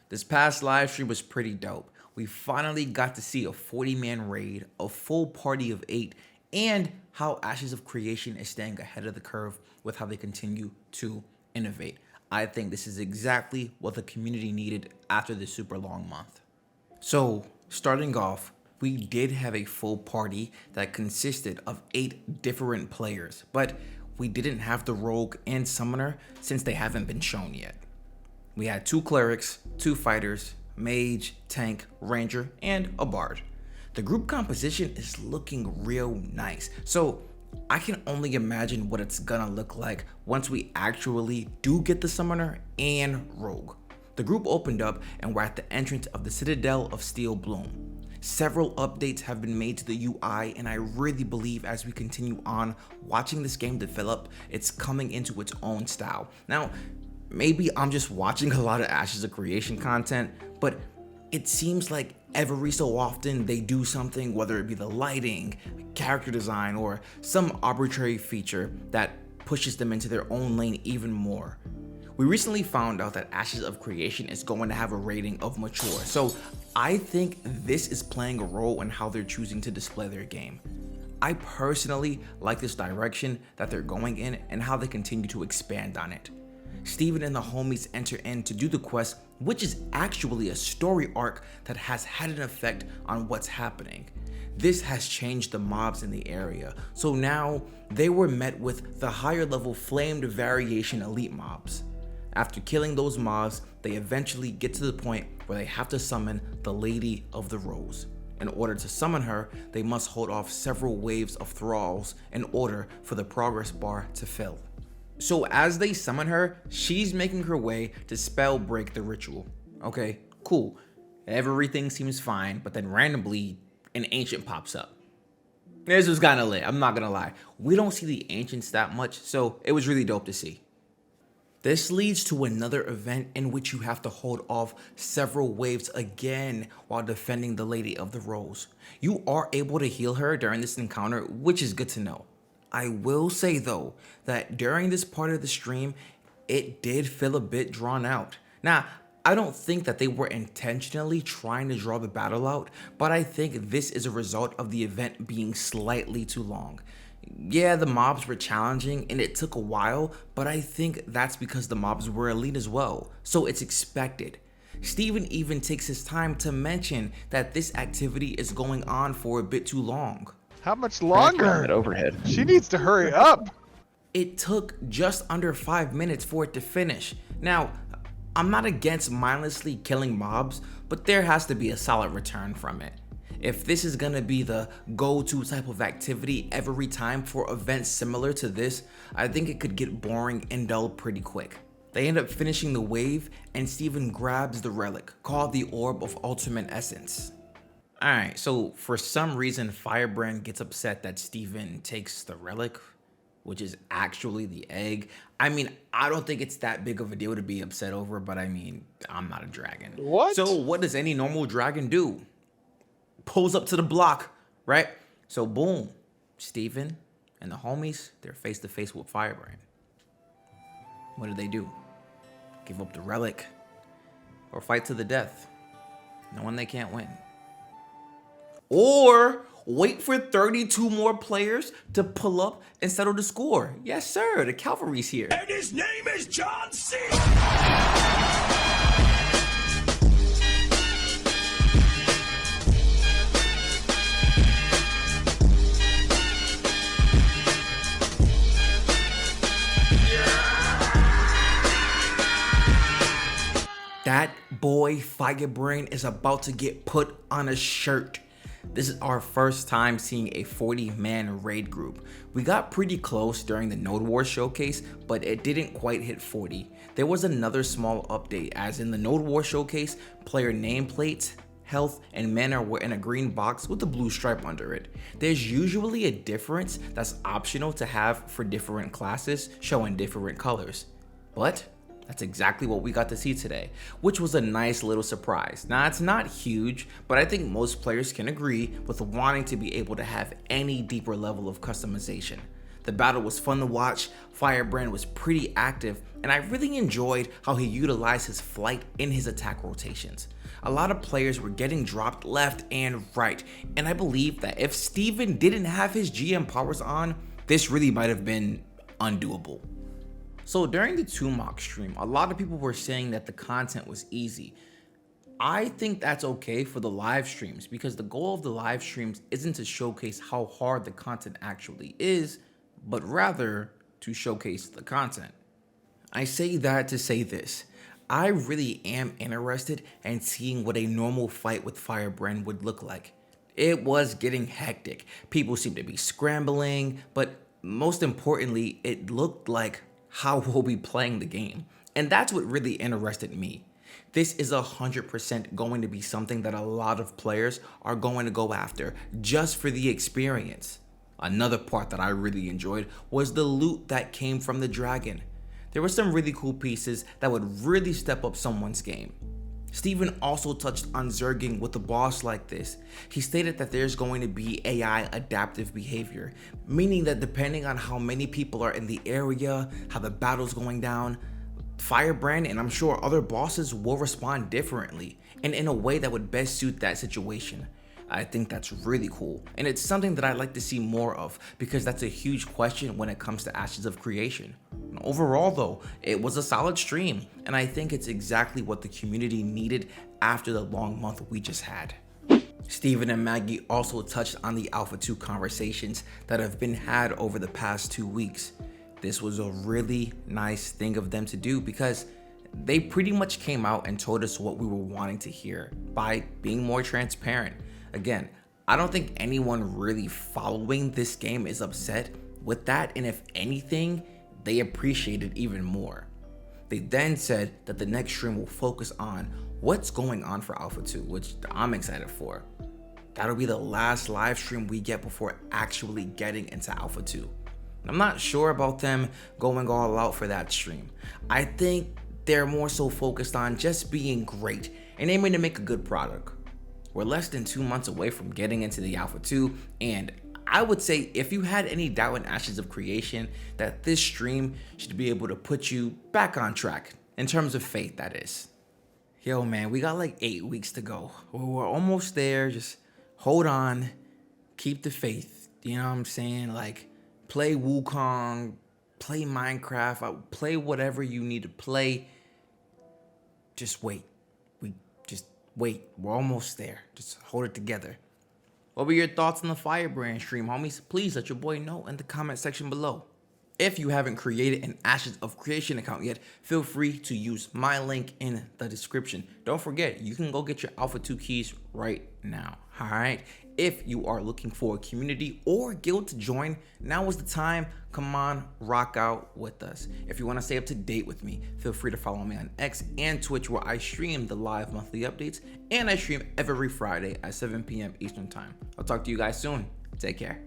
This past live stream was pretty dope. We finally got to see a 40-man raid, a full party of 8, and how Ashes of Creation is staying ahead of the curve with how they continue to innovate. I think this is exactly what the community needed after this super long month. So, starting off, we did have a full party that consisted of 8 different players, but we didn't have the rogue and summoner since they haven't been shown yet. We had 2 clerics, 2 fighters, mage, tank, ranger, and a bard. The group composition is looking real nice, so I can only imagine what it's gonna look like once we actually do get the summoner and rogue. The group opened up and we're at the entrance of the Citadel of Steel Bloom. Several updates have been made to the UI, and I really believe as we continue on watching this game develop, it's coming into its own style. Now, maybe I'm just watching a lot of Ashes of Creation content, but it seems like every so often they do something, whether it be the lighting, character design, or some arbitrary feature that pushes them into their own lane even more. We recently found out that Ashes of Creation is going to have a rating of mature, so I think this is playing a role in how they're choosing to display their game. I personally like this direction that they're going in and how they continue to expand on it. Steven and the homies enter in to do the quest, which is actually a story arc that has had an effect on what's happening. This has changed the mobs in the area, so now they were met with the higher level flamed variation elite mobs. After killing those mobs, they eventually get to the point where they have to summon the Lady of the Rose. In order to summon her, they must hold off several waves of thralls in order for the progress bar to fill. So as they summon her, she's making her way to spell break the ritual. Okay, cool. Everything seems fine, but then randomly an ancient pops up. This was kind of lit, I'm not gonna lie. We don't see the ancients that much, so it was really dope to see. This leads to another event in which you have to hold off several waves again while defending the Lady of the Rose. You are able to heal her during this encounter, which is good to know. I will say though, that during this part of the stream, it did feel a bit drawn out. Now, I don't think that they were intentionally trying to draw the battle out, but I think this is a result of the event being slightly too long. Yeah, the mobs were challenging and it took a while, but I think that's because the mobs were elite as well, so it's expected. Steven even takes his time to mention that this activity is going on for a bit too long. How much longer? That overhead. She needs to hurry up. It took just under 5 minutes for it to finish. Now, I'm not against mindlessly killing mobs, but there has to be a solid return from it. If this is gonna be the go-to type of activity every time for events similar to this, I think it could get boring and dull pretty quick. They end up finishing the wave and Steven grabs the relic, called the Orb of Ultimate Essence. Alright, so for some reason Firebrand gets upset that Steven takes the relic, which is actually the egg. I mean, I don't think it's that big of a deal to be upset over, but I mean, I'm not a dragon. What? So what does any normal dragon do? Pulls up to the block, right? So boom, Steven and the homies, they're face to face with Firebrand. What do? Give up the relic or fight to the death, knowing they can't win. Or wait for 32 more players to pull up and settle the score. Yes, sir, the cavalry's here. And his name is John C. That boy Firebrand is about to get put on a shirt. This is our first time seeing a 40-man raid group. We got pretty close during the Node War showcase, but it didn't quite hit 40. There was another small update, as in the Node War showcase, player nameplates, health, and mana were in a green box with a blue stripe under it. There's usually a difference that's optional to have for different classes, showing different colors. But that's exactly what we got to see today, which was a nice little surprise. Now, it's not huge, but I think most players can agree with wanting to be able to have any deeper level of customization. The battle was fun to watch, Firebrand was pretty active, and I really enjoyed how he utilized his flight in his attack rotations. A lot of players were getting dropped left and right, and I believe that if Steven didn't have his GM powers on, this really might have been undoable. So during the 2 mock stream, a lot of people were saying that the content was easy. I think that's okay for the live streams because the goal of the live streams isn't to showcase how hard the content actually is, but rather to showcase the content. I say that to say this. I really am interested in seeing what a normal fight with Firebrand would look like. It was getting hectic. People seemed to be scrambling, but most importantly, it looked like how we'll be playing the game. And that's what really interested me. This is 100% going to be something that a lot of players are going to go after just for the experience. Another part that I really enjoyed was the loot that came from the dragon. There were some really cool pieces that would really step up someone's game. Steven also touched on zerging with a boss like this. He stated that there's going to be AI adaptive behavior, meaning that depending on how many people are in the area, how the battle's going down, Firebrand and I'm sure other bosses will respond differently and in a way that would best suit that situation. I think that's really cool, and it's something that I'd like to see more of because that's a huge question when it comes to Ashes of Creation. Overall though, it was a solid stream, and I think it's exactly what the community needed after the long month we just had. Steven and Maggie also touched on the Alpha 2 conversations that have been had over the past 2 weeks. This was a really nice thing of them to do because they pretty much came out and told us what we were wanting to hear by being more transparent. Again, I don't think anyone really following this game is upset with that, and if anything, they appreciate it even more. They then said that the next stream will focus on what's going on for Alpha 2, which I'm excited for. That'll be the last live stream we get before actually getting into Alpha 2. I'm not sure about them going all out for that stream. I think they're more so focused on just being great and aiming to make a good product. We're less than 2 months away from getting into the Alpha 2, and I would say if you had any doubt in Ashes of Creation, that this stream should be able to put you back on track, in terms of faith that is. Yo man, we got like 8 weeks to go. We're almost there, just hold on, keep the faith, you know what I'm saying? Like, play Wukong, play Minecraft, play whatever you need to play. Just wait. Wait, we're almost there. Just hold it together. What were your thoughts on the Firebrand stream, homies? Please let your boy know in the comment section below. If you haven't created an Ashes of Creation account yet, feel free to use my link in the description. Don't forget, you can go get your Alpha 2 keys right now, alright? If you are looking for a community or guild to join, now is the time. Come on, rock out with us. If you want to stay up to date with me, feel free to follow me on X and Twitch, where I stream the live monthly updates, and I stream every Friday at 7 p.m. Eastern Time. I'll talk to you guys soon. Take care.